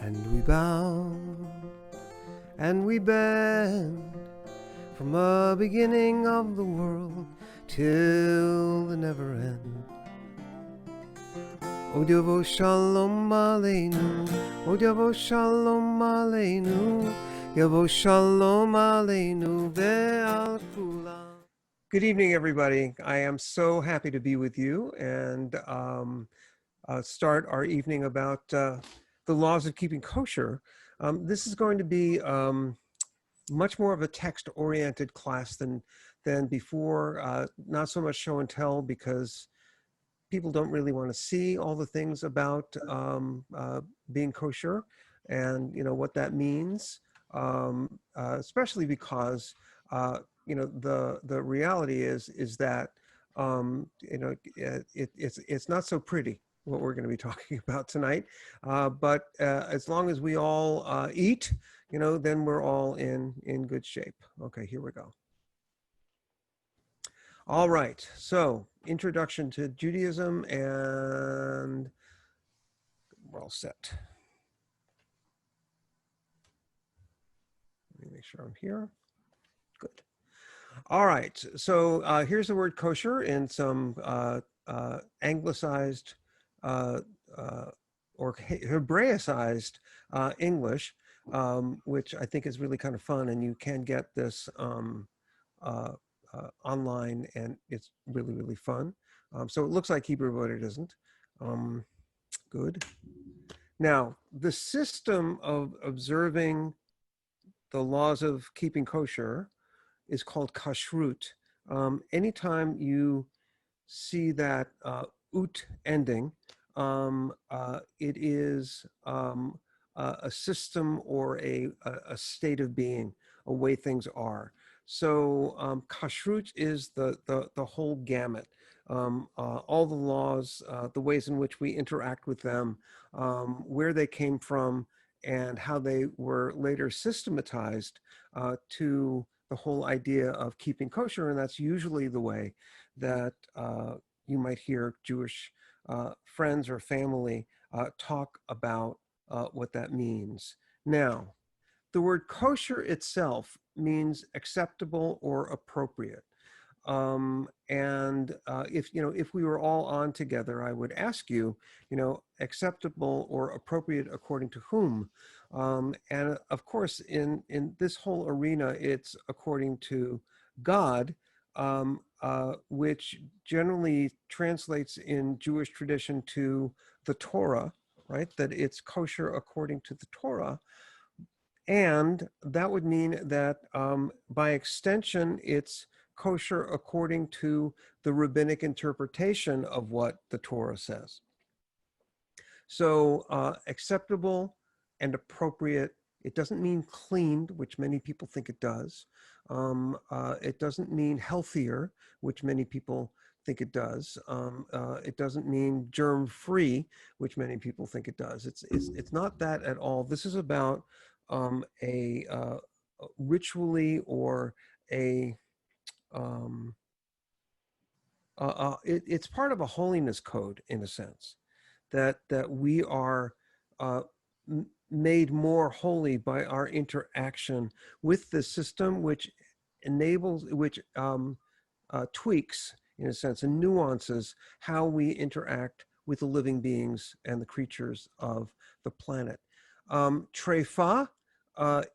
And we bow and we bend from the beginning of the world till the never end. O Devo Shalom Aleinu, O Devo Shalom Aleinu, Devo Shalom Aleinu ve'al kulam. Good evening, everybody. I am so happy to be with you and start our evening about the laws of keeping kosher. This is going to be much more of a text-oriented class than before. Not so much show and tell because people don't really want to see all the things about being kosher and what that means, especially because the reality is that it's not so pretty what we're going to be talking about tonight. But as long as we all eat, then we're all in good shape. Okay, here we go. All right, so introduction to Judaism, and we're all set. Let me make sure I'm here. Good. All right, so here's the word kosher in some anglicized or Hebraicized English, which I think is really kind of fun, and you can get this online, and it's really, really fun. So it looks like Hebrew, but it isn't. Good. Now, the system of observing the laws of keeping kosher is called kashrut. Anytime you see that ut ending, it is a system or a state of being, a way things are. So kashrut is the whole gamut. All the laws, the ways in which we interact with them, where they came from, and how they were later systematized to the whole idea of keeping kosher. And that's usually the way that you might hear Jewish friends or family talk about what that means. Now, the word kosher itself means acceptable or appropriate. And if we were all on together, I would ask you, acceptable or appropriate according to whom? And of course, in this whole arena, it's according to God, which generally translates in Jewish tradition to the Torah, right? That it's kosher according to the Torah. And that would mean that by extension, it's kosher according to the rabbinic interpretation of what the Torah says. So acceptable and appropriate, it doesn't mean cleaned, which many people think it does. It doesn't mean healthier, which many people think it does. It doesn't mean germ-free, which many people think it does. It's not that at all. This is about a ritually or it's part of a holiness code in a sense, that we are made more holy by our interaction with the system, which tweaks, in a sense, and nuances how we interact with the living beings and the creatures of the planet. Treifa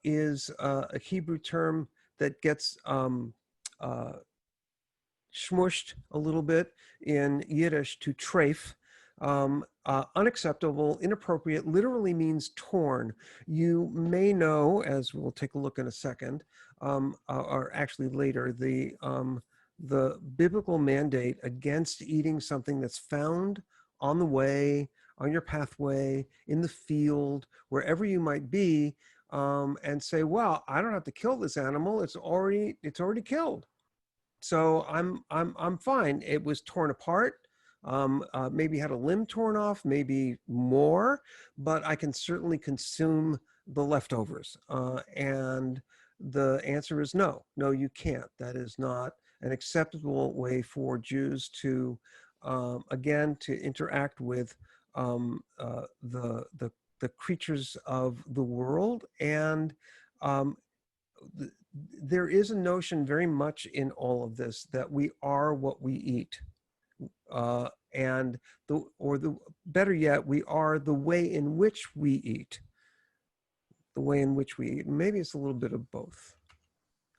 is a Hebrew term that gets smushed a little bit in Yiddish to treif. Unacceptable, inappropriate, literally means torn. You may know, as we'll take a look in a second, or actually later, the biblical mandate against eating something that's found on the way, on your pathway, in the field, wherever you might be, and say, well, I don't have to kill this animal. It's already killed. So I'm fine. It was torn apart. Maybe had a limb torn off, maybe more, but I can certainly consume the leftovers. And the answer is no. No, you can't. That is not an acceptable way for Jews to, again, to interact with the the creatures of the world. And um, there is a notion very much in all of this that we are what we eat. And the better yet, we are the way in which we eat. The way in which we eat. Maybe it's a little bit of both.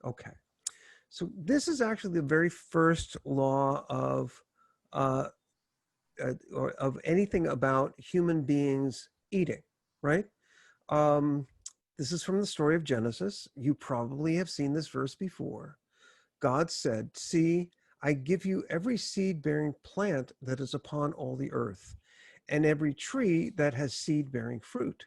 Okay. So this is actually the very first law of or of anything about human beings eating, right? This is from the story of Genesis. You probably have seen this verse before. God said, "See, I give you every seed-bearing plant that is upon all the earth, and every tree that has seed-bearing fruit.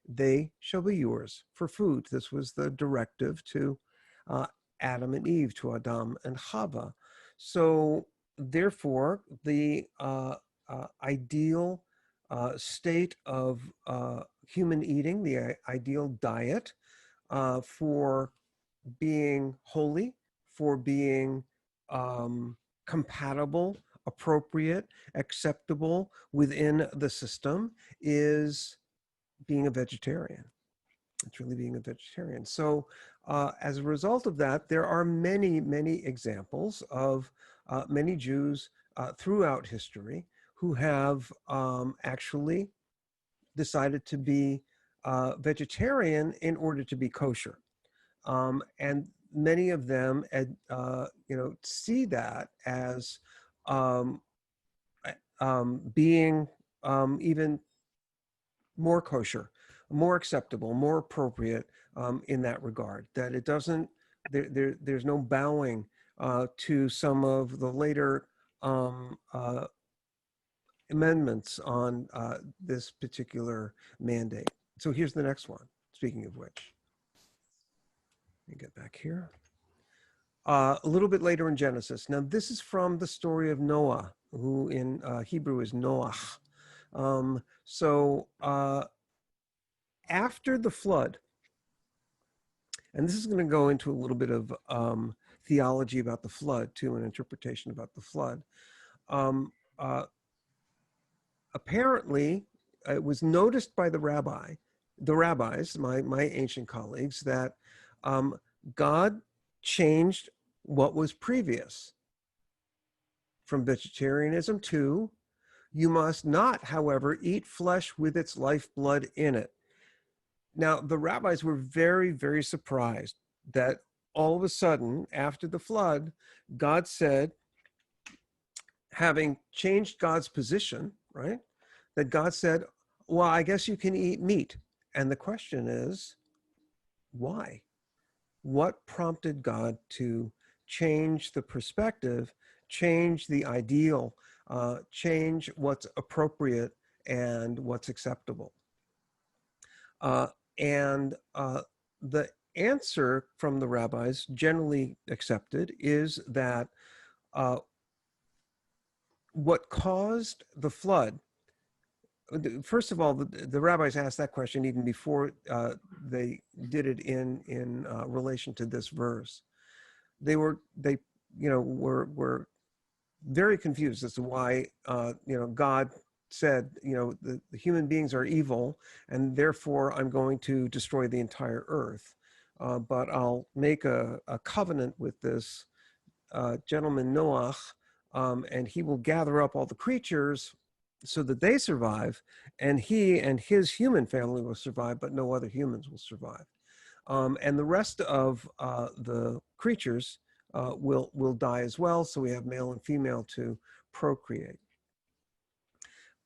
They shall be yours for food." This was the directive to uh, Adam and Eve, to Adam and Chava. So therefore, the ideal state of human eating, the ideal diet for being holy, for being compatible, appropriate, acceptable within the system, is being a vegetarian. It's really being a vegetarian. So as a result of that, there are many, many examples of many Jews throughout history who have actually decided to be vegetarian in order to be kosher. And many of them, see that as being even more kosher, more acceptable, more appropriate in that regard. That it doesn't, there's no bowing to some of the later amendments on this particular mandate. So here's the next one, speaking of which. Let me get back here. A little bit later in Genesis. Now, this is from the story of Noah, who in Hebrew is Noach. After the flood, and this is going to go into a little bit of theology about the flood, too, and interpretation about the flood. Apparently, it was noticed by the rabbis, my ancient colleagues, that God changed what was previous from vegetarianism to, "You must not, however, eat flesh with its lifeblood in it." Now, the rabbis were very, very surprised that all of a sudden, after the flood, God said, having changed God's position, right? That God said, "Well, I guess you can eat meat." And the question is, why? What prompted God to change the perspective, change the ideal, change what's appropriate and what's acceptable? And the answer from the rabbis, generally accepted, is that what caused the flood, first of all, the rabbis asked that question even before they did it in relation to this verse. They were very confused as to why God said, the human beings are evil, and therefore I'm going to destroy the entire earth. But I'll make a covenant with this gentleman Noach, and he will gather up all the creatures so that they survive, and he and his human family will survive, but no other humans will survive. And the rest of the creatures will die as well, so we have male and female to procreate.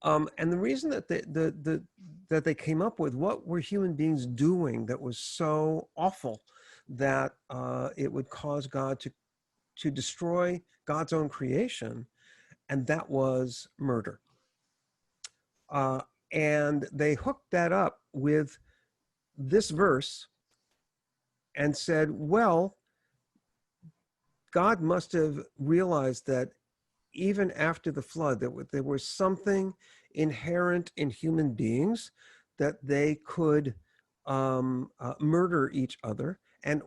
And the reason that that they came up with, what were human beings doing that was so awful that it would cause God to destroy God's own creation, and that was murder. And they hooked that up with this verse and said, well, God must have realized that even after the flood, there was something inherent in human beings that they could murder each other, and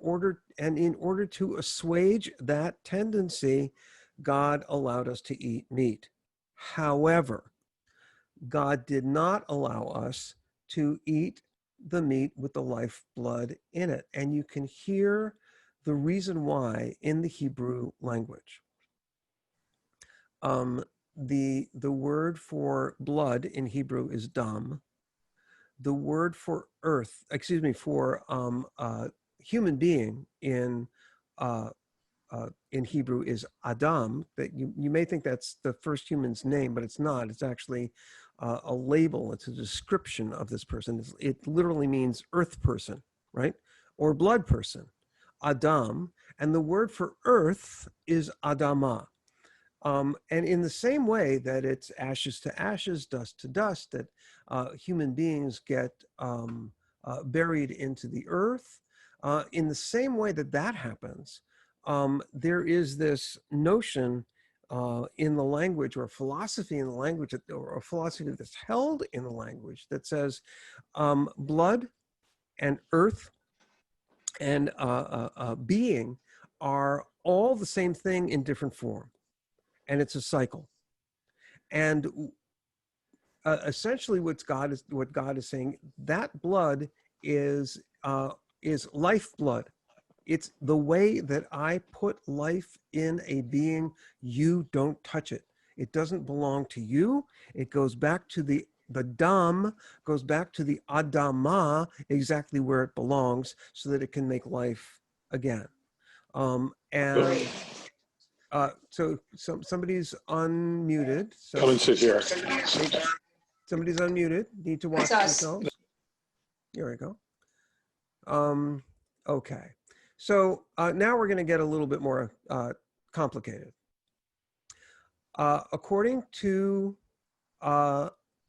in order to assuage that tendency, God allowed us to eat meat. However, God did not allow us to eat the meat with the lifeblood in it. And you can hear the reason why in the Hebrew language. The word for blood in Hebrew is dam. The word for earth, for human being in Hebrew is Adam. That you may think that's the first human's name, but it's not. It's actually a label. It's a description of this person. It literally means earth person, right? Or blood person, Adam. And the word for earth is Adama. And in the same way that it's ashes to ashes, dust to dust, that human beings get buried into the earth, in the same way that that happens, there is this notion in the language, or philosophy in the language, or a philosophy that's held in the language that says blood and earth and being are all the same thing in different form. And it's a cycle. And essentially what God is saying, that blood is lifeblood. It's the way that I put life in a being. You don't touch it. It doesn't belong to you. It goes back to the dam, goes back to the Adama, exactly where it belongs, so that it can make life again. And so somebody's unmuted. So come and sit here. Somebody's unmuted. Need to watch themselves. Here we go. Okay. So now we're going to get a little bit more complicated. According to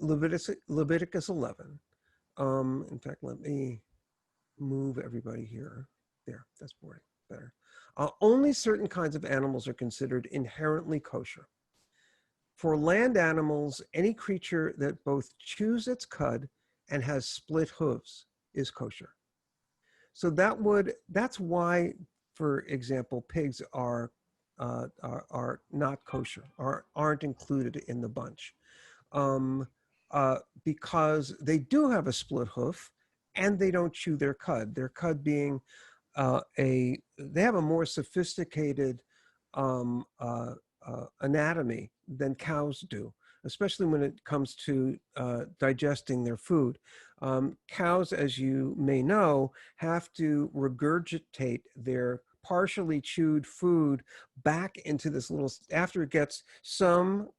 Leviticus 11, in fact, let me move everybody here. There, that's more better. Only certain kinds of animals are considered inherently kosher. For land animals, any creature that both chews its cud and has split hooves is kosher. So that's why, for example, pigs are not kosher, aren't included in the bunch, because they do have a split hoof and they don't chew their cud. Their cud being they have a more sophisticated anatomy than cows do, especially when it comes to digesting their food. Cows, as you may know, have to regurgitate their partially chewed food back into this little, after it gets some,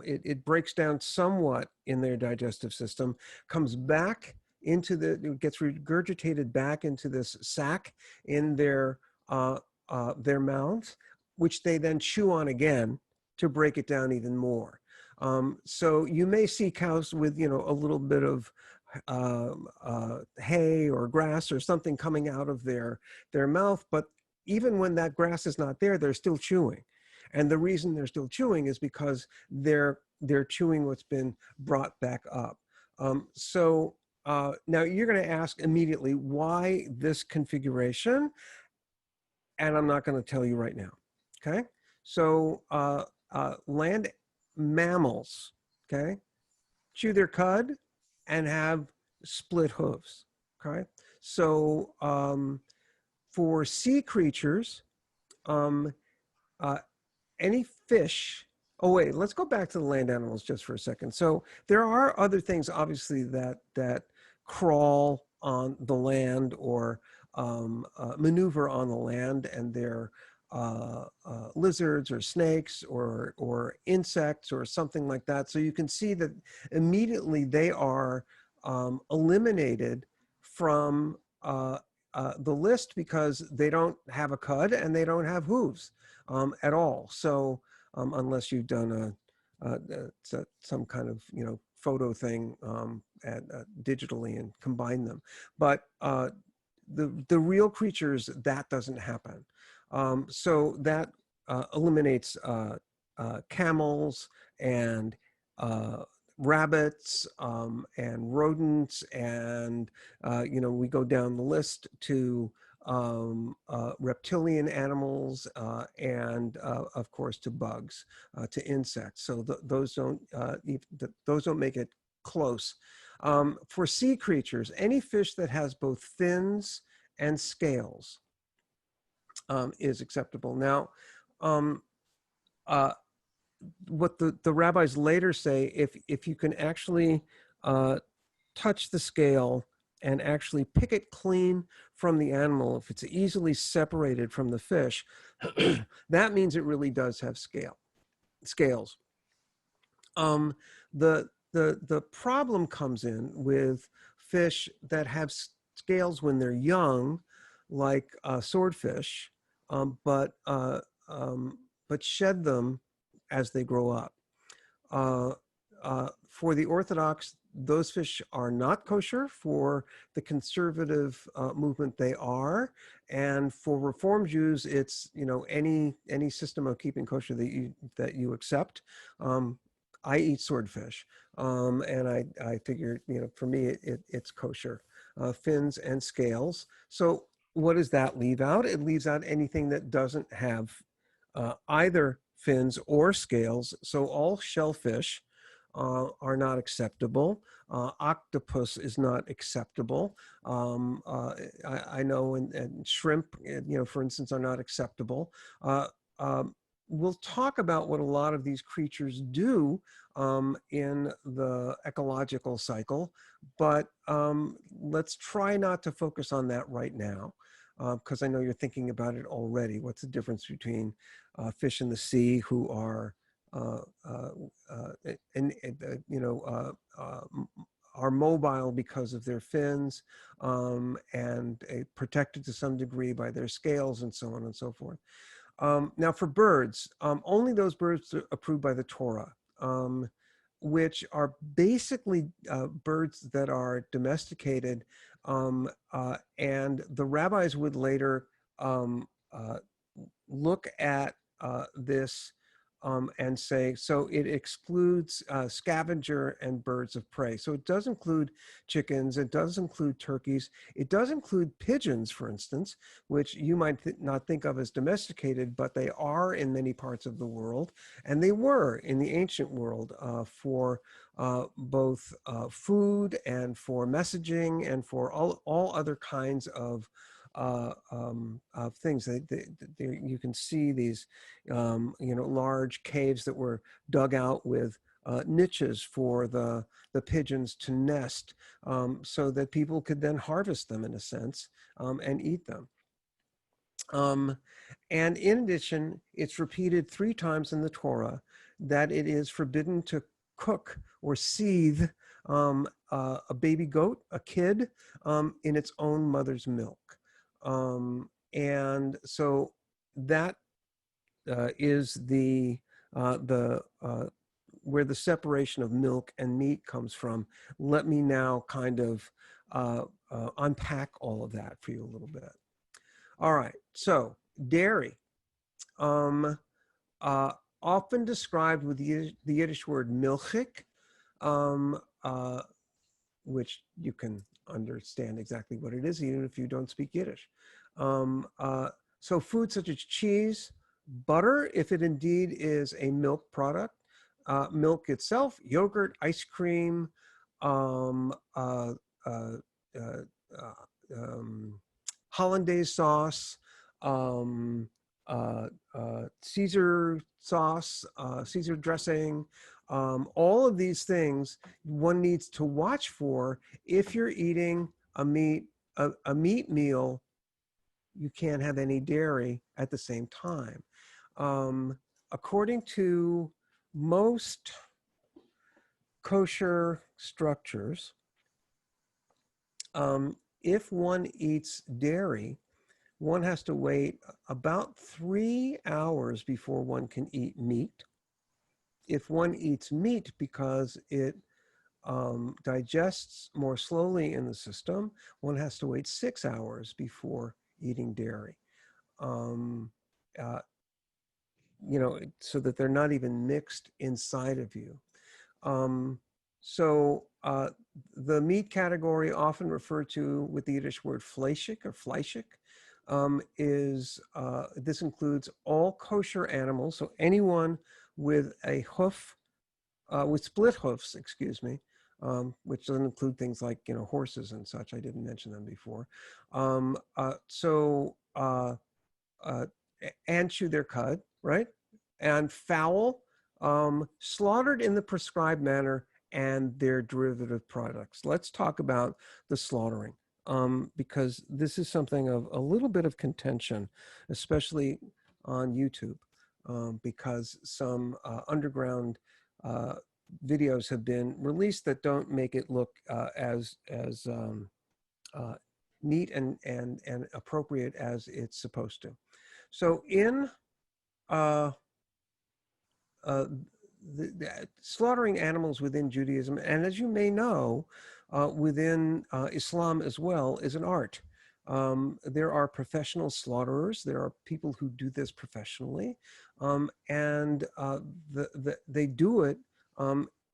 it breaks down somewhat in their digestive system, comes back into it gets regurgitated back into this sac in their mouths, which they then chew on again to break it down even more. So you may see cows with, a little bit of hay or grass or something coming out of their mouth, but even when that grass is not there, they're still chewing. And the reason they're still chewing is because they're chewing what's been brought back up. Now you're going to ask immediately, why this configuration? And I'm not going to tell you right now. Okay. So land mammals, okay, chew their cud and have split hooves. Okay. So for sea creatures, any fish. Oh wait, let's go back to the land animals just for a second. So there are other things, obviously, that crawl on the land or maneuver on the land, and they're lizards or snakes or insects or something like that. So you can see that immediately they are eliminated from the list because they don't have a cud and they don't have hooves at all. So unless you've done some kind of photo thing digitally and combine them, but the real creatures, that doesn't happen. So that eliminates camels and rabbits and rodents, and we go down the list to reptilian animals and of course to bugs, to insects. So those don't make it close. For sea creatures, any fish that has both fins and scales is acceptable. Now, um, what the rabbis later say, if you can actually touch the scale and actually pick it clean from the animal, if it's easily separated from the fish, that means it really does have scales. The problem comes in with fish that have scales when they're young, like swordfish, but shed them as they grow up. For the Orthodox, those fish are not kosher. For the conservative movement, they are, and for Reform Jews, it's any system of keeping kosher that you accept. I eat swordfish, and I figure for me it's kosher, fins and scales. So what does that leave out? It leaves out anything that doesn't have either fins or scales. So all shellfish are not acceptable. Octopus is not acceptable. I know, and shrimp, for instance, are not acceptable. We'll talk about what a lot of these creatures do in the ecological cycle, but let's try not to focus on that right now, because I know you're thinking about it already. What's the difference between fish in the sea who are are mobile because of their fins, and protected to some degree by their scales, and so on and so forth. Now, for birds, only those birds are approved by the Torah, which are basically birds that are domesticated, and the rabbis would later look at this and say, so it excludes scavenger and birds of prey. So it does include chickens, it does include turkeys, it does include pigeons, for instance, which you might not think of as domesticated, but they are in many parts of the world, and they were in the ancient world for both food and for messaging and for all other kinds of things. You can see these, large caves that were dug out with niches for the pigeons to nest, so that people could then harvest them, in a sense, and eat them. And in addition, it's repeated 3 times in the Torah that it is forbidden to cook or seethe a baby goat, a kid, in its own mother's milk. And so that is the where the separation of milk and meat comes from. Let me now kind of unpack all of that for you a little bit. All right, so dairy, often described with the Yiddish word milchik, which you can understand exactly what it is, even if you don't speak Yiddish. So foods such as cheese, butter, if it indeed is a milk product, milk itself, yogurt, ice cream, hollandaise sauce, Caesar sauce, Caesar dressing, all of these things one needs to watch for. If you're eating a meat meal, you can't have any dairy at the same time. According to most kosher structures, if one eats dairy, one has to wait about 3 hours before one can eat meat. If one eats meat because it digests more slowly in the system, one has to wait 6 hours before eating dairy. So that they're not even mixed inside of you. The meat category, often referred to with the Yiddish word fleischig or fleischig, this includes all kosher animals. So anyone with a hoof, with split hoofs, which doesn't include things like, horses and such. I didn't mention them before. And chew their cud, right? And fowl, slaughtered in the prescribed manner, and their derivative products. Let's talk about the slaughtering, because this is something of a little bit of contention, especially on YouTube, because some underground videos have been released that don't make it look as uh, neat and appropriate as it's supposed to. So in uh, slaughtering animals within Judaism, and as you may know, within Islam as well, is an art. There are professional slaughterers. There are people who do this professionally, and they do it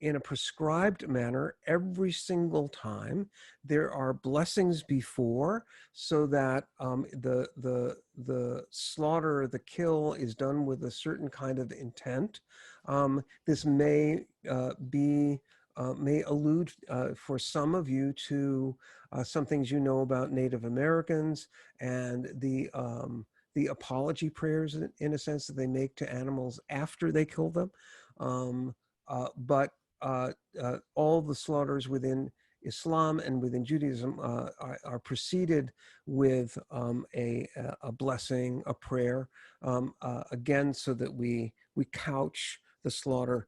in a prescribed manner every single time. There are blessings before, so that the slaughter, the kill, is done with a certain kind of intent. This may may allude for some of you to some things you know about Native Americans and the apology prayers, in a sense, that they make to animals after they kill them. But all the slaughters within Islam and within Judaism are preceded with a blessing, a prayer, again, so that we couch the slaughter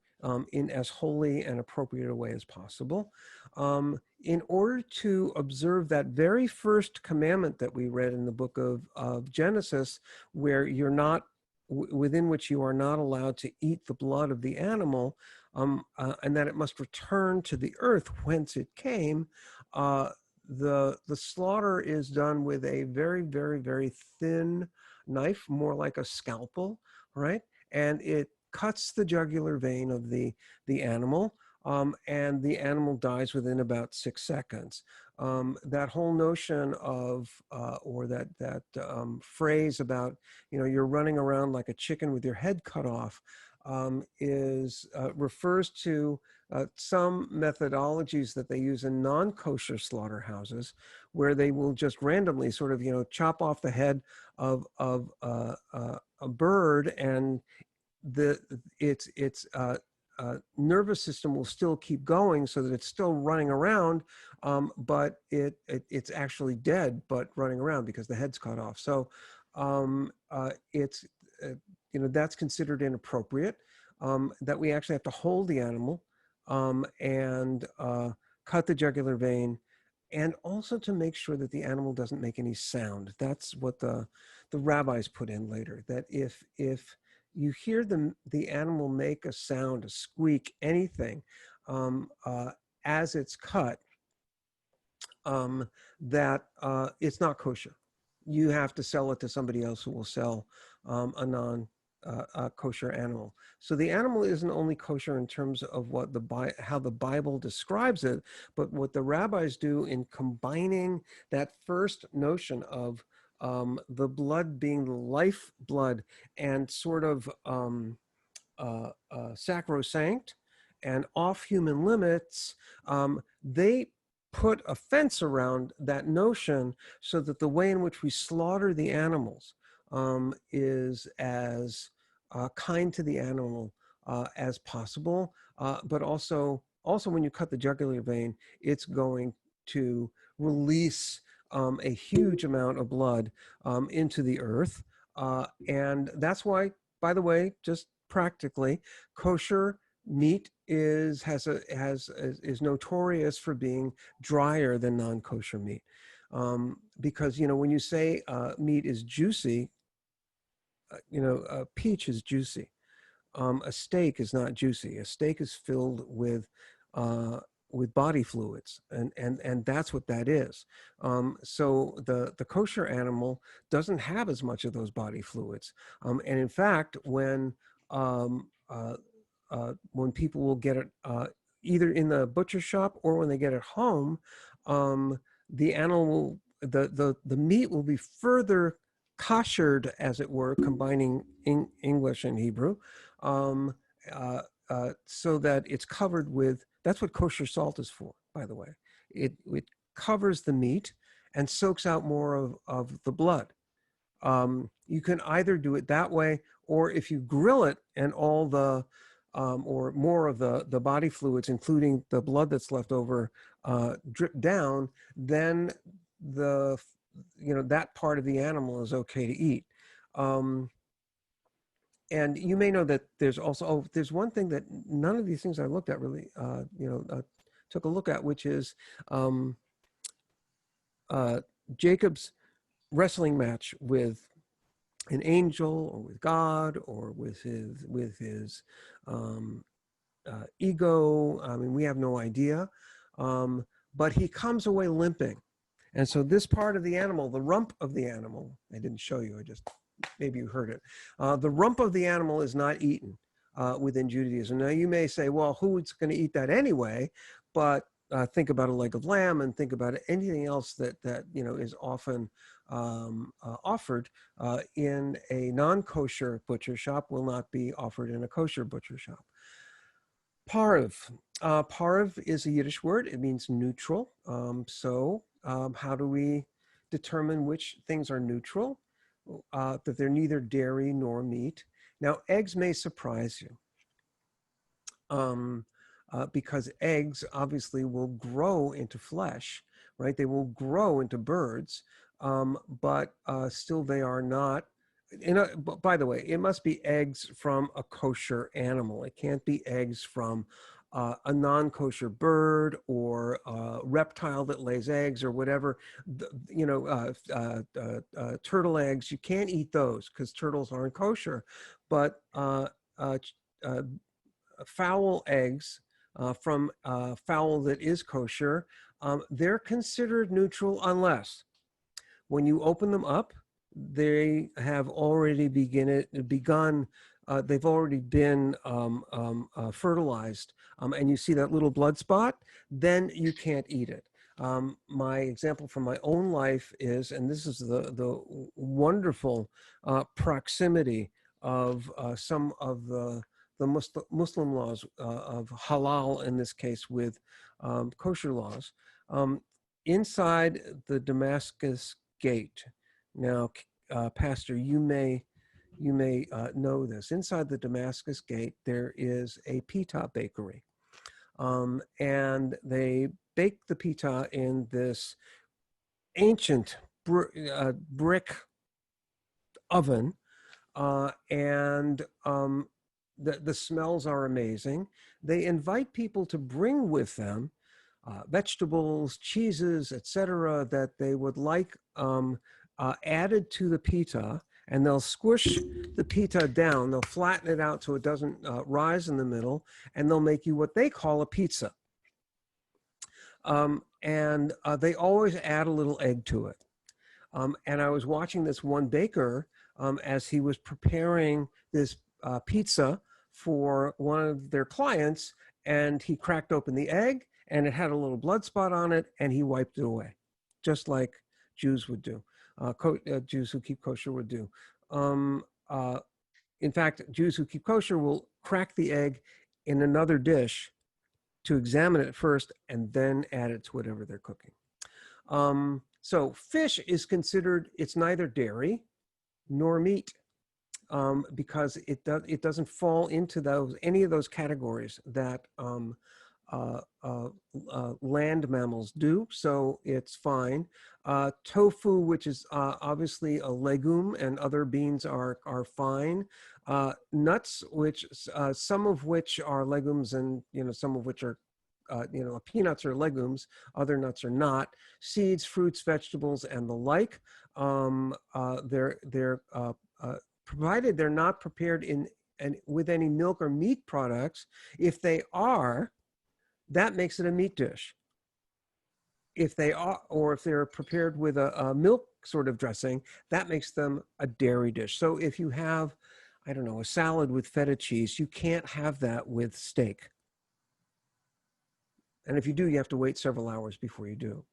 in as holy and appropriate a way as possible. In order to observe that very first commandment that we read in the book of Genesis, where you're not, within which you are not allowed to eat the blood of the animal, and that it must return to the earth whence it came, the slaughter is done with a very, very, very thin knife, more like a scalpel, right? And it cuts the jugular vein of the animal, and the animal dies within about 6 seconds. That whole notion of, or that phrase about, you're running around like a chicken with your head cut off, refers to some methodologies that they use in non-kosher slaughterhouses, where they will just randomly sort of, chop off the head of a bird, and its nervous system will still keep going, so that it's still running around, but it's actually dead but running around because the head's cut off. So it's that's considered inappropriate. That we actually have to hold the animal and cut the jugular vein, and also to make sure that the animal doesn't make any sound. That's what the rabbis put in later, that if you hear the animal make a sound, a squeak, anything, as it's cut, that it's not kosher. You have to sell it to somebody else who will sell a non-kosher animal. So the animal isn't only kosher in terms of what how the Bible describes it, but what the rabbis do in combining that first notion of the blood being the life blood and sort of sacrosanct and off human limits. They put a fence around that notion, so that the way in which we slaughter the animals is as kind to the animal as possible, but also when you cut the jugular vein, it's going to release a huge amount of blood into the earth, and that's why, by the way, just practically, kosher meat is notorious for being drier than non-kosher meat, because when you say meat is juicy, a peach is juicy. A steak is not juicy. A steak is filled with body fluids, and that's what that is. So the kosher animal doesn't have as much of those body fluids, and in fact, when people will get it either in the butcher shop or when they get it home, the animal, the meat will be further koshered, as it were, combining English and Hebrew, so that it's covered with, that's what kosher salt is for, by the way. It covers the meat and soaks out more of the blood. You can either do it that way, or if you grill it and all the, or more of the body fluids, including the blood that's left over, drip down, then the, that part of the animal is okay to eat. And you may know that there's also, there's one thing that none of these things I looked at really, took a look at, which is Jacob's wrestling match with an angel, or with God, or with his ego. I mean, we have no idea, but he comes away limping. And so this part of the animal, the rump of the animal, I didn't show you, I just, maybe you heard it. The rump of the animal is not eaten within Judaism. Now you may say, well, who's going to eat that anyway? But think about a leg of lamb, and think about anything else that is often offered in a non-kosher butcher shop will not be offered in a kosher butcher shop. Parv. Parv is a Yiddish word. It means neutral. How do we determine which things are neutral? That they're neither dairy nor meat. Now, eggs may surprise you. Because eggs obviously will grow into flesh, right? They will grow into birds, but still they are not. By the way, it must be eggs from a kosher animal. It can't be eggs from a non-kosher bird or a reptile that lays eggs or whatever. Turtle eggs, you can't eat those because turtles aren't kosher. But fowl eggs from fowl that is kosher, they're considered neutral unless when you open them up, they have already begun, they've already been fertilized, and you see that little blood spot, then you can't eat it. My example from my own life is, and this is the wonderful proximity of some of the Muslim laws of halal, in this case, with kosher laws. Inside the Damascus gate, now, Pastor, you may know this. Inside the Damascus gate, there is a pita bakery, and they bake the pita in this ancient brick oven, and the smells are amazing. They invite people to bring with them vegetables, cheeses, etc., that they would like added to the pita, and they'll squish the pita down. They'll flatten it out so it doesn't rise in the middle, and they'll make you what they call a pizza. And they always add a little egg to it. And I was watching this one baker as he was preparing this pizza for one of their clients, and he cracked open the egg, and it had a little blood spot on it, and he wiped it away, just like Jews would do, Jews who keep kosher would do. In fact, Jews who keep kosher will crack the egg in another dish to examine it first and then add it to whatever they're cooking. So fish is considered, it's neither dairy nor meat, because it doesn't fall into any of those categories that land mammals do, so it's fine. Tofu, which is obviously a legume, and other beans are fine. Nuts, which some of which are legumes, and some of which are peanuts are legumes, other nuts are not. Seeds, fruits, vegetables, and the like. They're provided they're not prepared with any milk or meat products. If they are, that makes it a meat dish. If they are, or if they're prepared with a milk sort of dressing, that makes them a dairy dish. So if you have, I don't know, a salad with feta cheese, you can't have that with steak. And if you do, you have to wait several hours before you do.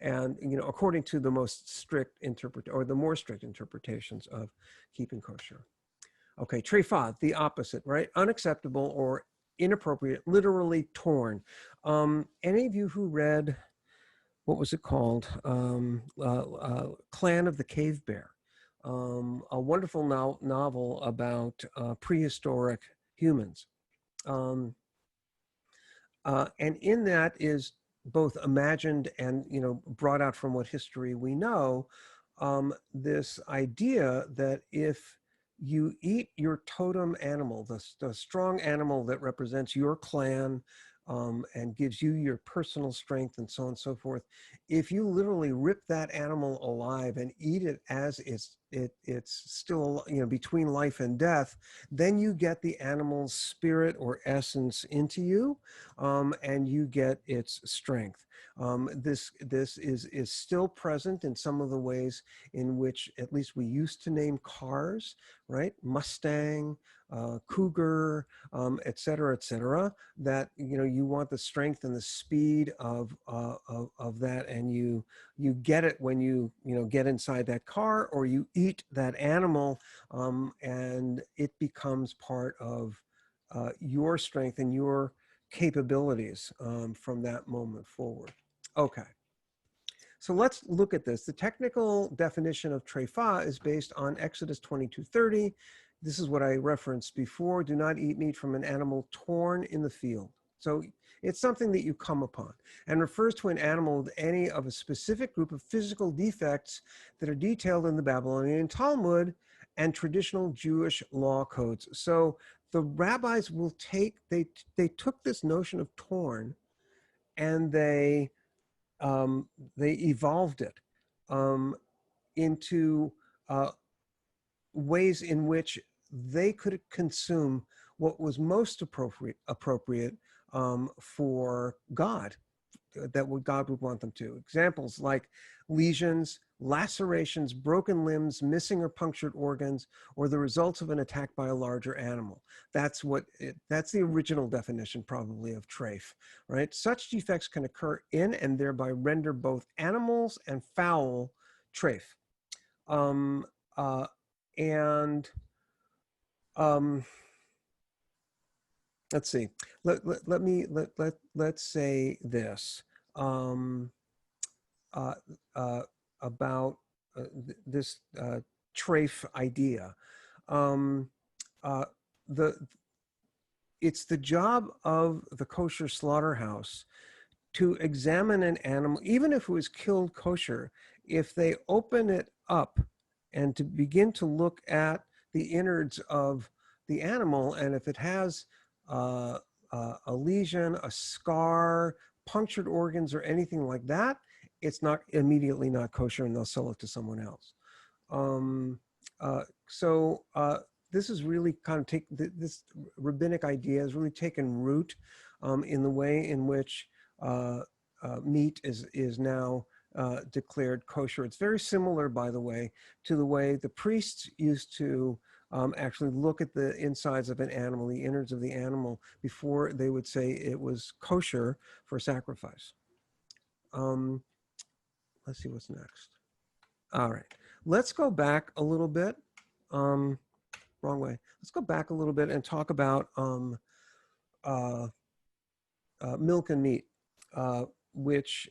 And according to the most strict the more strict interpretations of keeping kosher. Okay, trefa, the opposite, right? Unacceptable or inappropriate, literally torn. Any of you who read, what was it called? Clan of the Cave Bear, a wonderful novel about prehistoric humans. And in that is both imagined and, brought out from what history we know, this idea that if you eat your totem animal, the strong animal that represents your clan, and gives you your personal strength and so on and so forth, if you literally rip that animal alive and eat it as it's still, between life and death, then you get the animal's spirit or essence into you, and you get its strength. This is still present in some of the ways in which at least we used to name cars, right? Mustang, Cougar, et cetera, that, you want the strength and the speed of that, and you get it when you get inside that car, or you eat that animal, and it becomes part of your strength and your capabilities, from that moment forward. Okay. So let's look at this. The technical definition of trefa is based on Exodus 22:30. This is what I referenced before. Do not eat meat from an animal torn in the field. So it's something that you come upon, and refers to an animal with any of a specific group of physical defects that are detailed in the Babylonian Talmud and traditional Jewish law codes. So the rabbis will they took this notion of torn, and they evolved it into ways in which they could consume what was most appropriate for God, that what God would want them to. Examples like lesions, lacerations, broken limbs, missing or punctured organs, or the results of an attack by a larger animal. That's the original definition probably of treif, right? Such defects can occur in and thereby render both animals and fowl treif. And let's see. Let's say this about this treif idea. It's the job of the kosher slaughterhouse to examine an animal, even if it was killed kosher, if they open it up and to begin to look at the innards of the animal, and if it has a lesion, a scar, punctured organs, or anything like that, it's not immediately not kosher, and they'll sell it to someone else. So this is really kind of this rabbinic idea has really taken root in the way in which meat is now declared kosher. It's very similar, by the way, to the way the priests used to actually look at the insides of an animal, the innards of the animal, before they would say it was kosher for sacrifice. Let's see what's next. All right, let's go back a little bit. Wrong way. Let's go back a little bit and talk about milk and meat, which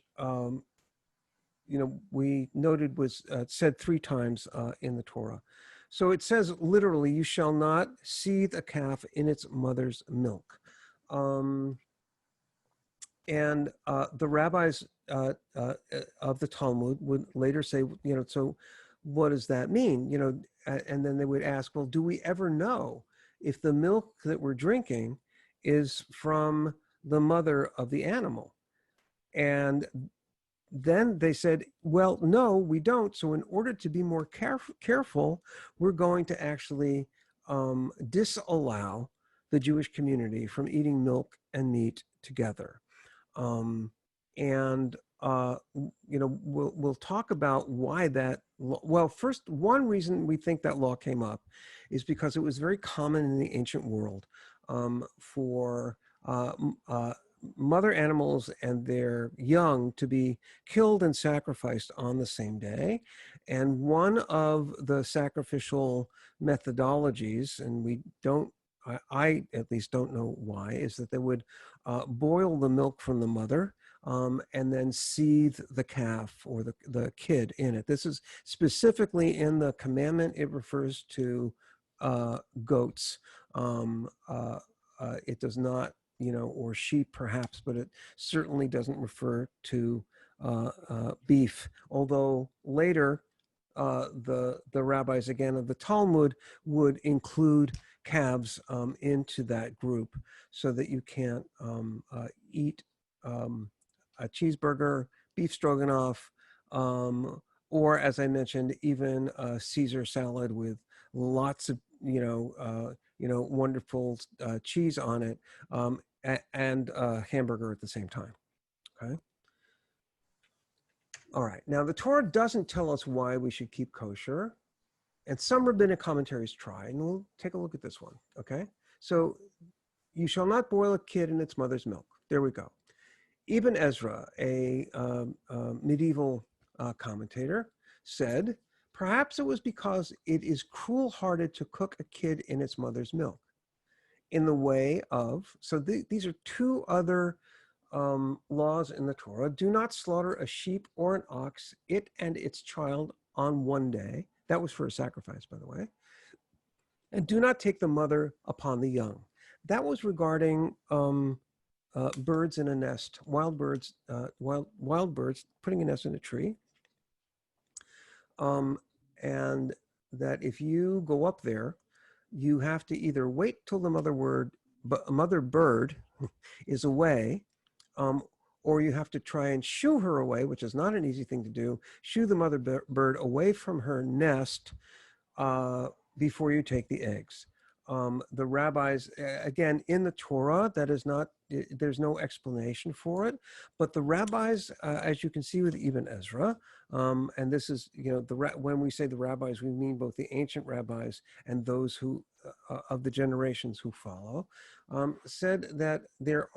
we noted was said 3 times in the Torah. So it says literally, you shall not seethe a calf in its mother's milk. And the rabbis of the Talmud would later say, so what does that mean? And then they would ask, well, do we ever know if the milk that we're drinking is from the mother of the animal? And then they said, well, no, we don't. So in order to be more careful, we're going to actually disallow the Jewish community from eating milk and meat together. We'll talk about why that. Well, first, one reason we think that law came up is because it was very common in the ancient world for mother animals and their young to be killed and sacrificed on the same day. And one of the sacrificial methodologies, and we don't, I at least don't know why, is that they would boil the milk from the mother and then seethe the calf or the kid in it. This is specifically in the commandment. It refers to goats. It does not, or sheep perhaps, but it certainly doesn't refer to beef. Although later, the rabbis again of the Talmud would include calves into that group, so that you can't eat a cheeseburger, beef stroganoff, or as I mentioned, even a Caesar salad with lots of wonderful cheese on it, and a hamburger at the same time. Okay. All right. Now the Torah doesn't tell us why we should keep kosher, and some rabbinic commentaries try, and we'll take a look at this one. Okay. So you shall not boil a kid in its mother's milk. There we go. Ibn Ezra, a medieval commentator, said, perhaps it was because it is cruel-hearted to cook a kid in its mother's milk. In the way of, so these are two other laws in the Torah. Do not slaughter a sheep or an ox, it and its child, on one day. That was for a sacrifice, by the way. And do not take the mother upon the young. That was regarding birds in a nest, wild birds putting a nest in a tree. And that if you go up there, you have to either wait till the mother bird is away, or you have to try and shoo her away, which is not an easy thing to do. Shoo the mother bird away from her nest before you take the eggs. The rabbis, again, in the Torah, that is not, there's no explanation for it, but the rabbis, as you can see with Ibn Ezra, and this is, when we say the rabbis, we mean both the ancient rabbis and those who, of the generations who follow, said that there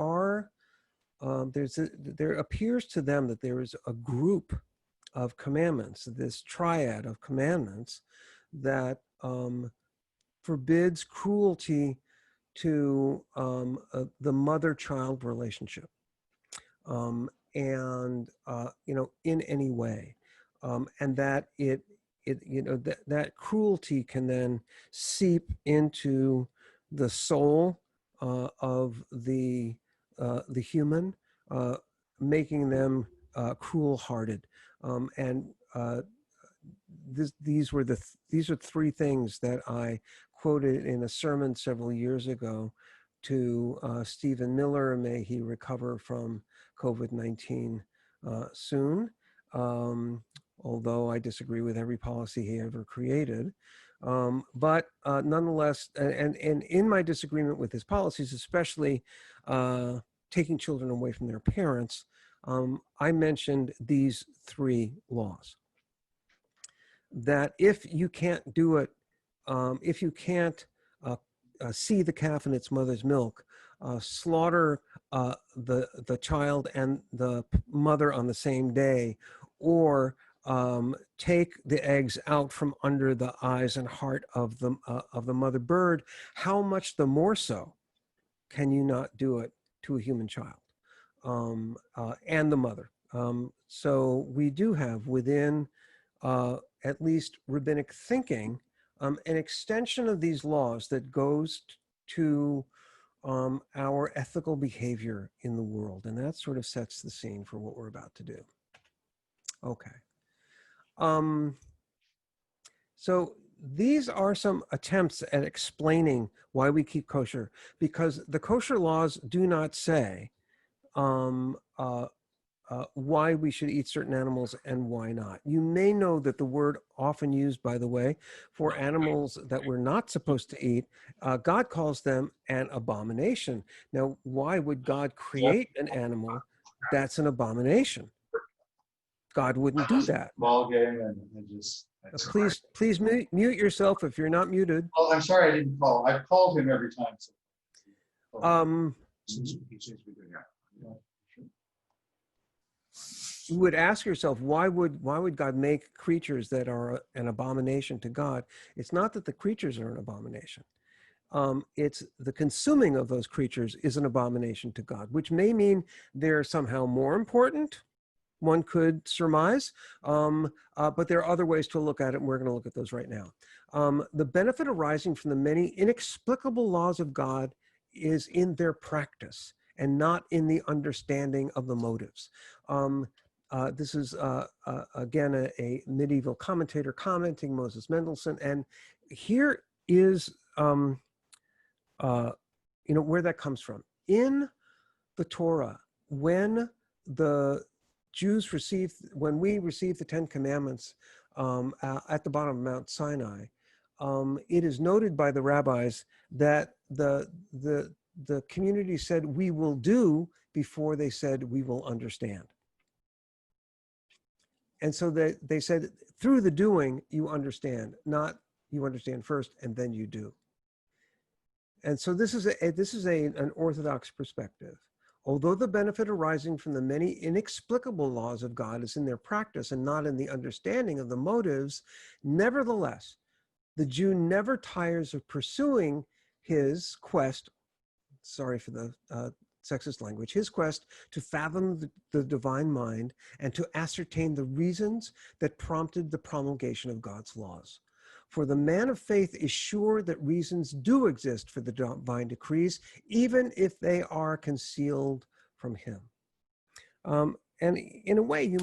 appears to them that there is a group of commandments, this triad of commandments that forbids cruelty to the mother-child relationship, and in any way, and that that cruelty can then seep into the soul of the human, making them cruel-hearted, and these are three things that I quoted in a sermon several years ago to Stephen Miller. May he recover from COVID-19 soon, although I disagree with every policy he ever created. But nonetheless, and in my disagreement with his policies, especially taking children away from their parents, I mentioned these three laws. That if you can't do it, if you can't see the calf in its mother's milk, slaughter the child and the mother on the same day, or take the eggs out from under the eyes and heart of the mother bird, how much the more so can you not do it to a human child and the mother? So we do have within at least rabbinic thinking, an extension of these laws that goes to our ethical behavior in the world. And that sort of sets the scene for what we're about to do. Okay. So these are some attempts at explaining why we keep kosher, because the kosher laws do not say why we should eat certain animals and why not. You may know that the word often used, by the way, for animals that we're not supposed to eat, God calls them an abomination. Now, why would God create an animal that's an abomination? God wouldn't do that. Ball game, and Please mute yourself if you're not muted. Oh, I'm sorry, I didn't call. I've called him every time. So. He seems to be doing that. You would ask yourself, why would God make creatures that are an abomination to God? It's not that the creatures are an abomination. It's the consuming of those creatures is an abomination to God, which may mean they're somehow more important, one could surmise, but there are other ways to look at it, and we're going to look at those right now. The benefit arising from the many inexplicable laws of God is in their practice and not in the understanding of the motives. This is, again, a medieval commentator commenting, Moses Mendelssohn, and here is, where that comes from. In the Torah, when we received the Ten Commandments at the bottom of Mount Sinai, it is noted by the rabbis that the community said, "We will do," before they said, "We will understand." And so they said, through the doing, you understand, not you understand first and then you do. And so this is an orthodox perspective. Although the benefit arising from the many inexplicable laws of God is in their practice and not in the understanding of the motives, nevertheless, the Jew never tires of pursuing his quest, sorry for the sexist language, his quest to fathom the divine mind and to ascertain the reasons that prompted the promulgation of God's laws. For the man of faith is sure that reasons do exist for the divine decrees, even if they are concealed from him. And in a way, you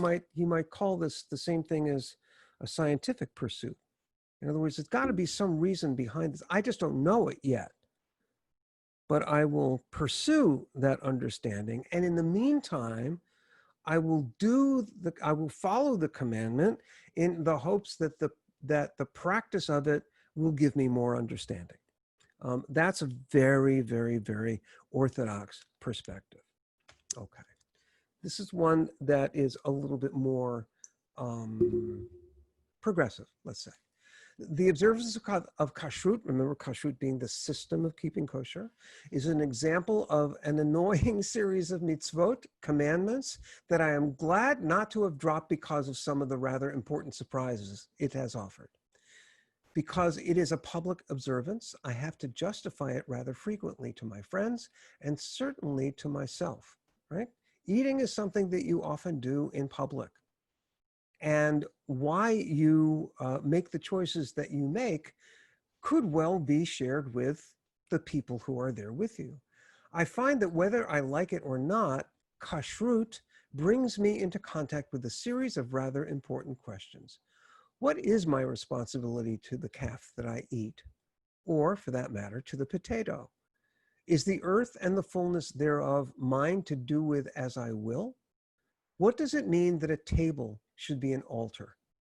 might call this the same thing as a scientific pursuit. In other words, there's got to be some reason behind this. I just don't know it yet. But I will pursue that understanding. And in the meantime, I will follow the commandment in the hopes that the practice of it will give me more understanding. That's a very, very, very orthodox perspective. Okay. This is one that is a little bit more progressive, let's say. The observance of kashrut, remember kashrut being the system of keeping kosher, is an example of an annoying series of mitzvot, commandments, that I am glad not to have dropped because of some of the rather important surprises it has offered. Because it is a public observance, I have to justify it rather frequently to my friends and certainly to myself, right? Eating is something that you often do in public. And why you make the choices that you make could well be shared with the people who are there with you. I find that whether I like it or not, kashrut brings me into contact with a series of rather important questions. What is my responsibility to the calf that I eat? Or, for that matter, to the potato? Is the earth and the fullness thereof mine to do with as I will? What does it mean that a table should be an altar?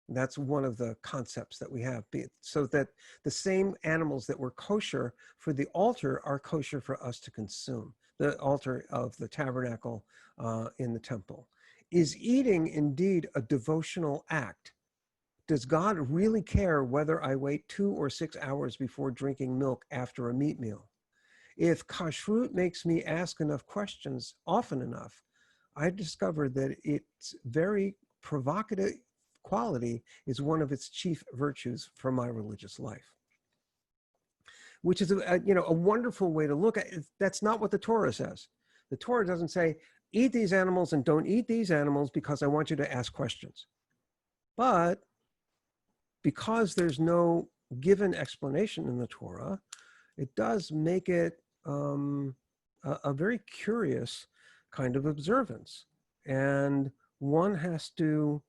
That's one of the concepts that we have, so that the same animals that were kosher for the altar are kosher for us to consume, the altar of the tabernacle in the temple. Is eating indeed a devotional act? Does God really care whether I wait 2 or 6 hours before drinking milk after a meat meal? If kashrut makes me ask enough questions often enough, I discovered that its very provocative quality is one of its chief virtues for my religious life, which is a wonderful way to look at it. That's not what the Torah says. The Torah doesn't say, eat these animals and don't eat these animals because I want you to ask questions. But because there's no given explanation in the Torah, it does make it a very curious kind of observance. And one has to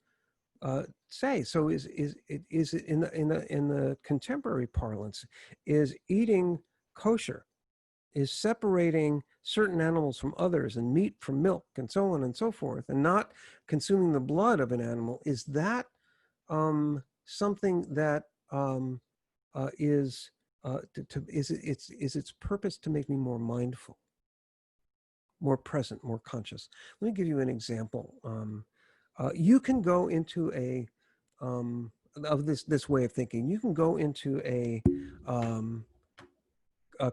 say, so is it in the contemporary parlance, is eating kosher, is separating certain animals from others and meat from milk and so on and so forth, and not consuming the blood of an animal, is that something that is its purpose to make me more mindful, more present, more conscious? Let me give you an example. You can go into of this way of thinking. You can go into a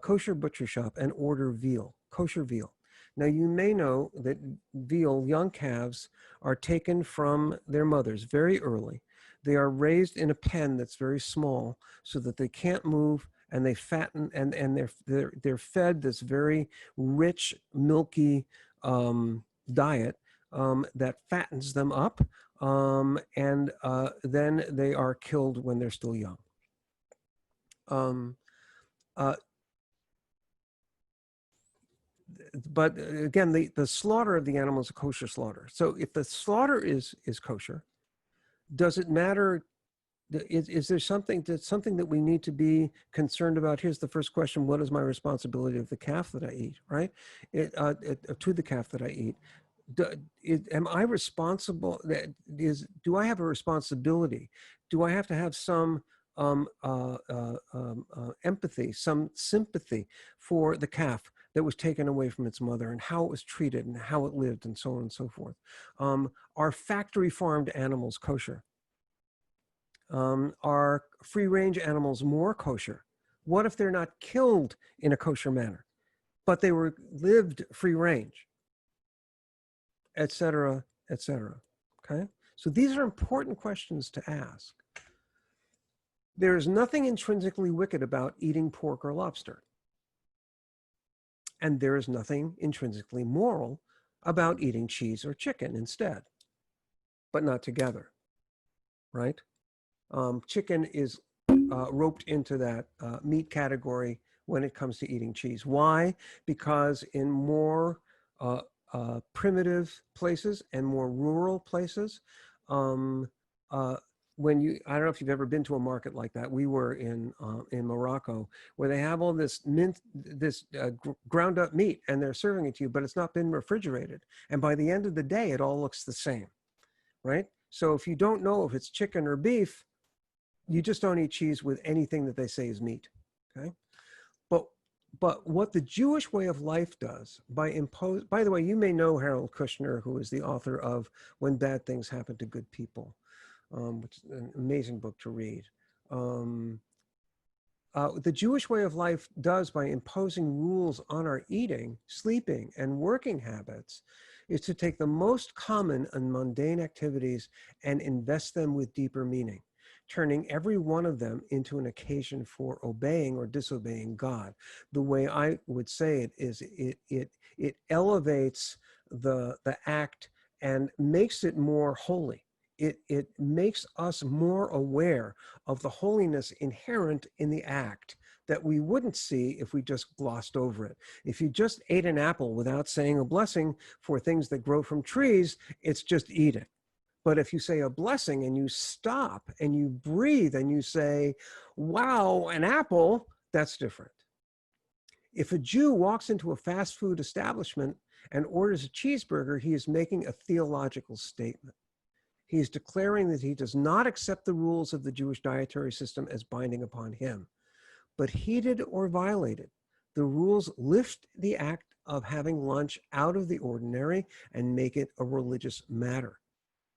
kosher butcher shop and order veal, kosher veal. Now, you may know that veal young calves are taken from their mothers very early. They are raised in a pen that's very small so that they can't move, and they fatten, and they're fed this very rich, milky diet that fattens them up, and then they are killed when they're still young. Uh, but again, the slaughter of the animal is a kosher slaughter. So if the slaughter is kosher, does it matter? Is there something that we need to be concerned about? Here's the first question: what is my responsibility of the calf that I eat? Right, to the calf that I eat. Am I responsible? Do I have a responsibility? Do I have to have some empathy, some sympathy for the calf that was taken away from its mother and how it was treated and how it lived and so on and so forth? Are factory farmed animals kosher? Are free range animals more kosher? What if they're not killed in a kosher manner, but they were lived free range, et cetera, et cetera? Okay, so these are important questions to ask. There is nothing intrinsically wicked about eating pork or lobster. And there is nothing intrinsically moral about eating cheese or chicken instead, but not together, right? Chicken is roped into that meat category when it comes to eating cheese. Why? Because in more primitive places and more rural places, I don't know if you've ever been to a market like that. We were in Morocco, where they have all this ground up meat, and they're serving it to you, but it's not been refrigerated. And by the end of the day, it all looks the same, right? So if you don't know if it's chicken or beef, you just don't eat cheese with anything that they say is meat, okay? But what the Jewish way of life does by the way, you may know Harold Kushner, who is the author of When Bad Things Happen to Good People, which is an amazing book to read. The Jewish way of life does by imposing rules on our eating, sleeping, and working habits is to take the most common and mundane activities and invest them with deeper meaning, turning every one of them into an occasion for obeying or disobeying God. The way I would say it is it elevates the act and makes it more holy. It makes us more aware of the holiness inherent in the act that we wouldn't see if we just glossed over it. If you just ate an apple without saying a blessing for things that grow from trees, it's just eat it. But if you say a blessing and you stop and you breathe and you say, wow, an apple, that's different. If a Jew walks into a fast food establishment and orders a cheeseburger, he is making a theological statement. He is declaring that he does not accept the rules of the Jewish dietary system as binding upon him. But heeded or violated, the rules lift the act of having lunch out of the ordinary and make it a religious matter.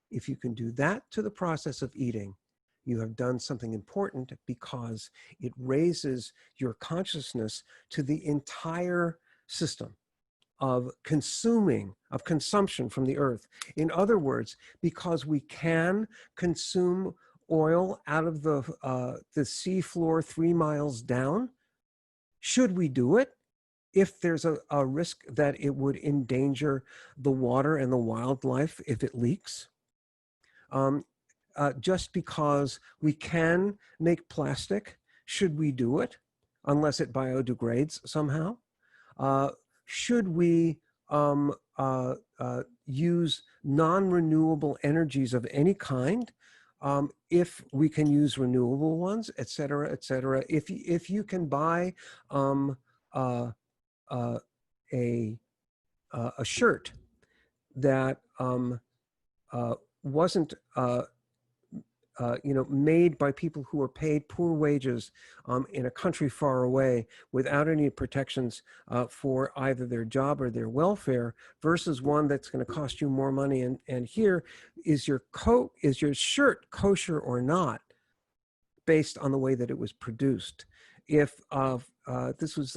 If you can do that to the process of eating, you have done something important because it raises your consciousness to the entire system of consumption from the earth. In other words, because we can consume oil out of the sea floor 3 miles down, should we do it if there's a risk that it would endanger the water and the wildlife if it leaks? Just because we can make plastic, should we do it unless it biodegrades somehow? Should we use non-renewable energies of any kind if we can use renewable ones, et cetera, et cetera? If you can buy a shirt that wasn't made by people who are paid poor wages in a country far away without any protections for either their job or their welfare, versus one that's going to cost you more money. And here is your shirt kosher or not, based on the way that it was produced. If this was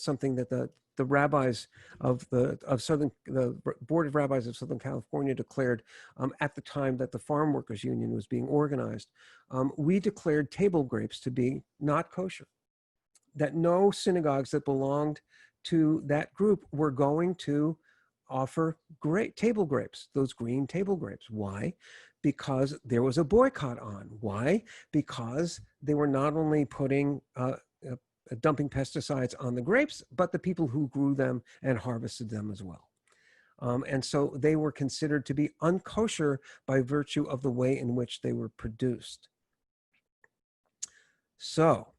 something that the rabbis the Board of Rabbis of Southern California declared at the time that the Farm Workers Union was being organized, we declared table grapes to be not kosher. That no synagogues that belonged to that group were going to offer table grapes, those green table grapes. Why? Because there was a boycott on. Why? Because they were not only dumping pesticides on the grapes, but the people who grew them and harvested them as well. And so they were considered to be unkosher by virtue of the way in which they were produced. So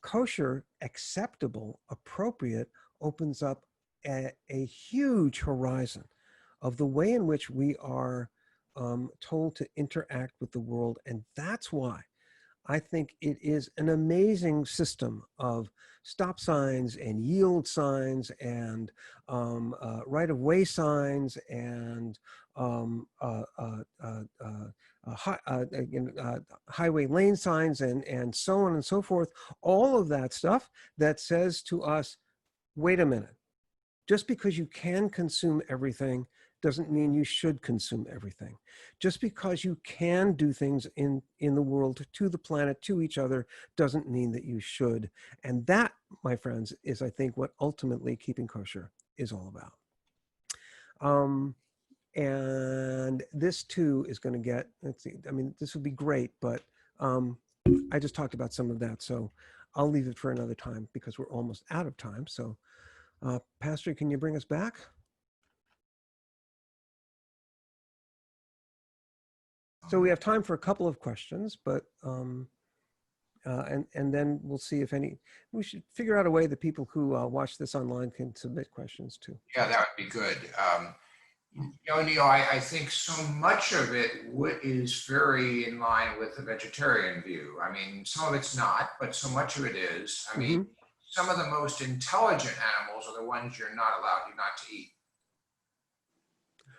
kosher, acceptable, appropriate, opens up a huge horizon of the way in which we are told to interact with the world. And that's why I think it is an amazing system of stop signs and yield signs and right-of-way signs and highway lane signs and so on and so forth. All of that stuff that says to us, wait a minute, just because you can consume everything doesn't mean you should consume everything. Just because you can do things in the world, to the planet, to each other, doesn't mean that you should. And that, my friends, is, I think, what ultimately keeping kosher is all about. And this too is going to get, let's see, I mean, this would be great, but I just talked about some of that. So I'll leave it for another time because we're almost out of time. So Pastor, can you bring us back? So we have time for a couple of questions, but and then we'll see if we should figure out a way that people who watch this online can submit questions too. Yeah, that would be good. Neil, I think so much of it is very in line with the vegetarian view. I mean, some of it's not, but so much of it is. I mean, some of the most intelligent animals are the ones you're not to eat.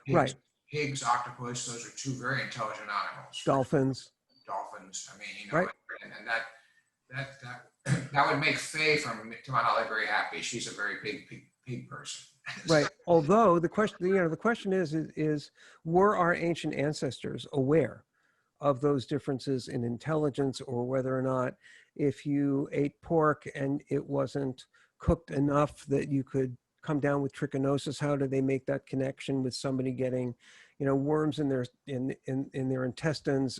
Right. Pigs, octopus, those are two very intelligent animals. Dolphins. I mean, right. And that would make Faye to my knowledge very happy. She's a very big pig person. Right. Although the question is, were our ancient ancestors aware of those differences in intelligence, or whether or not if you ate pork and it wasn't cooked enough that you could come down with trichinosis, how did they make that connection with somebody getting, worms in their intestines,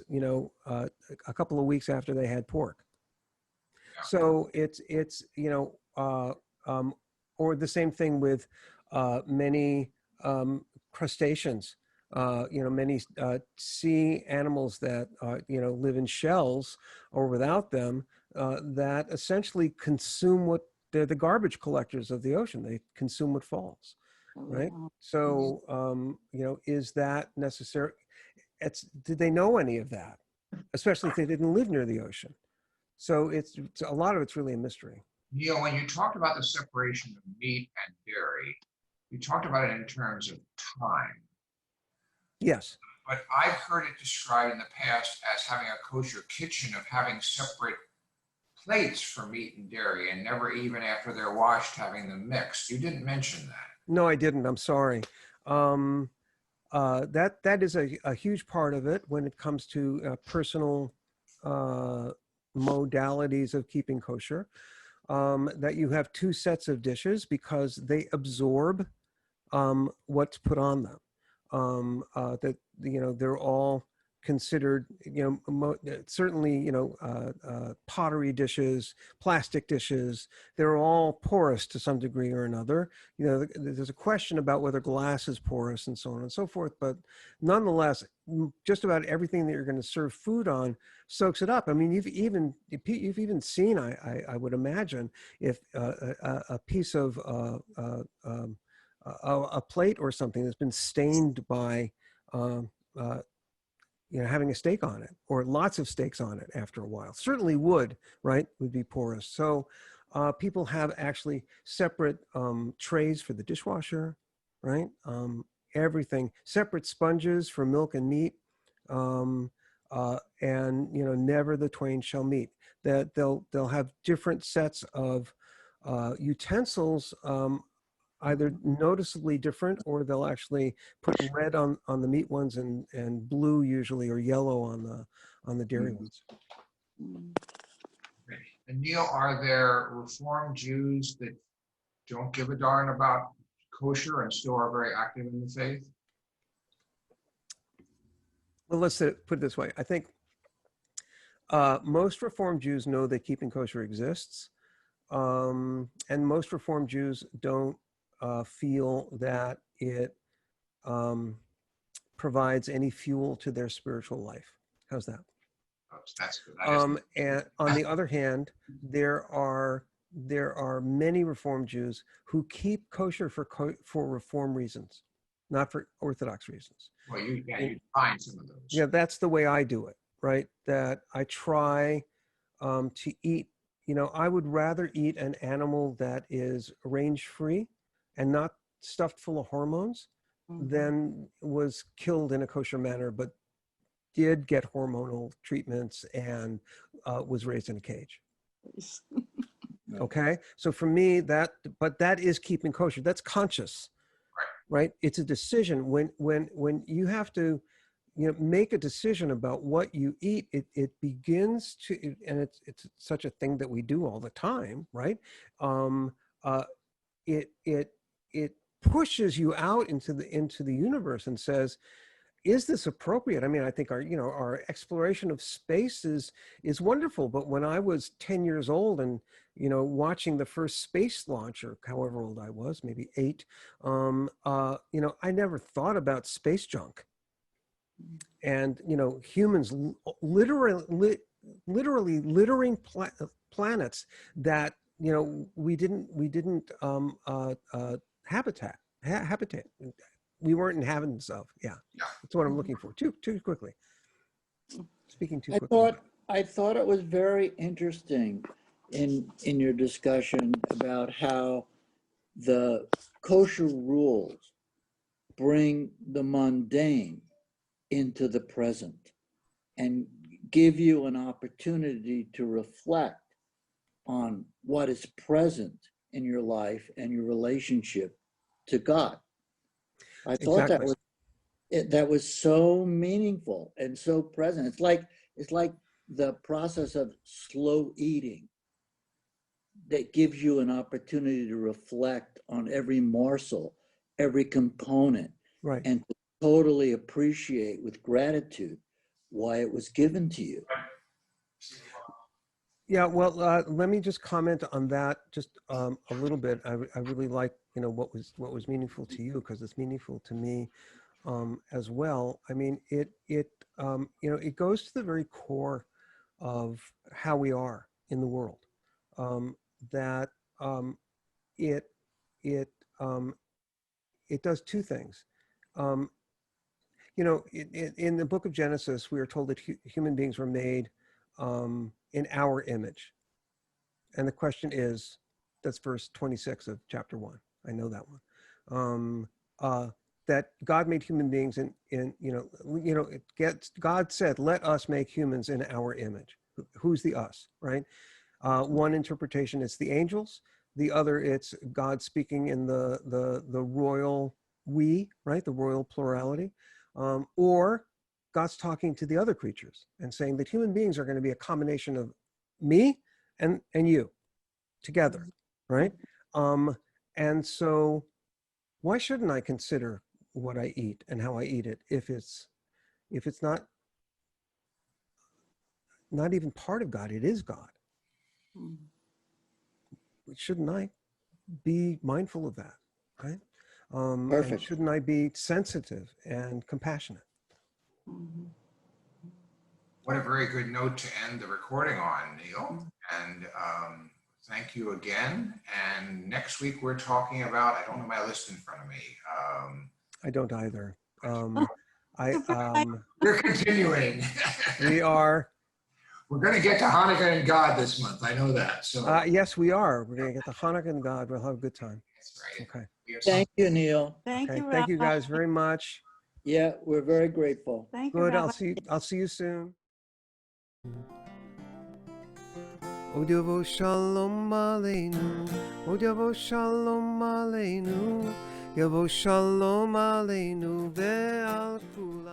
a couple of weeks after they had pork? Yeah. So it's or the same thing with many crustaceans. Many sea animals that live in shells or without them that essentially consume what they're the garbage collectors of the ocean. They consume what falls, right? So is that necessary? Did they know any of that? Especially if they didn't live near the ocean. So it's a lot of it's really a mystery. Neil, when you talked about the separation of meat and dairy, you talked about it in terms of time. Yes. But I've heard it described in the past as having a kosher kitchen, of having separate plates for meat and dairy, and never even after they're washed having them mixed. You didn't mention that. No, I didn't. I'm sorry. That is a huge part of it when it comes to personal modalities of keeping kosher. That you have two sets of dishes because they absorb what's put on them. That they're all considered, certainly pottery dishes, plastic dishes, they're all porous to some degree or another. There's a question about whether glass is porous and so on and so forth, but nonetheless, just about everything that you're going to serve food on soaks it up. I mean, you've even seen, I would imagine, if a piece of a plate or something that's been stained by having a steak on it, or lots of steaks on it after a while. Certainly wood, right, would be porous. So people have actually separate trays for the dishwasher, right? Everything, separate sponges for milk and meat, and never the twain shall meet. That they'll have different sets of utensils either noticeably different, or they'll actually put red on the meat ones and blue usually, or yellow on the dairy ones. And Neil, are there Reformed Jews that don't give a darn about kosher and still are very active in the faith? Well, let's put it this way. I think most Reformed Jews know that keeping kosher exists, and most Reformed Jews don't feel that it provides any fuel to their spiritual life. How's that? Oh, that's good. And on the other hand, there are many Reformed Jews who keep kosher for Reform reasons, not for Orthodox reasons. Well, you find some of those. Yeah, that's the way I do it, right? That I try to eat. I would rather eat an animal that is range-free and not stuffed full of hormones than was killed in a kosher manner, but did get hormonal treatments and was raised in a cage. Okay, so for me, that is keeping kosher. That's conscious, right? It's a decision. When you have to, make a decision about what you eat, it begins to, and it's such a thing that we do all the time, right? It pushes you out into the universe and says, is this appropriate? I mean, I think our exploration of space is wonderful. But when I was 10 years old and, watching the first space launch, or however old I was, maybe 8, I never thought about space junk. And, humans literally littering planets that, we didn't habitat. We weren't inhabitants of. Yeah, that's what I'm looking for. Too quickly. Speaking too quickly. I thought it was very interesting in your discussion about how the kosher rules bring the mundane into the present and give you an opportunity to reflect on what is present in your life and your relationship to God. I thought that was so meaningful and so present. It's like the process of slow eating that gives you an opportunity to reflect on every morsel, every component, right, and to totally appreciate with gratitude why it was given to you. Yeah, well, let me just comment on that just a little bit. I really like, what was meaningful to you, because it's meaningful to me as well. I mean, it goes to the very core of how we are in the world. That it does two things. In the book of Genesis, we are told that human beings were made in our image. And the question is, that's verse 26 of chapter 1. I know that one. That God made human beings God said, let us make humans in our image. Who's the us, right? One interpretation is the angels. The other, it's God speaking in the royal we, right? The royal plurality. Or God's talking to the other creatures and saying that human beings are going to be a combination of me and you together, right? And so why shouldn't I consider what I eat and how I eat it if it's not even part of God? It is God. Shouldn't I be mindful of that, right? Perfect. And shouldn't I be sensitive and compassionate? What a very good note to end the recording on, Neil. And thank you again. And next week we're talking about, I don't have my list in front of me. I don't either. We're continuing. We are. We're going to get to Hanukkah and God this month. I know that. So yes, we are. We're going to get to Hanukkah and God. We'll have a good time. that's right. Okay. Thank you, Neil. Thank you, Thank you Rabbi. guys very much. Yeah, we're very grateful. Thank you, Good. Rabbi. I'll see you soon. Od yavo shalom aleinu, od yavo shalom aleinu, yavo shalom aleinu ve'al kulam.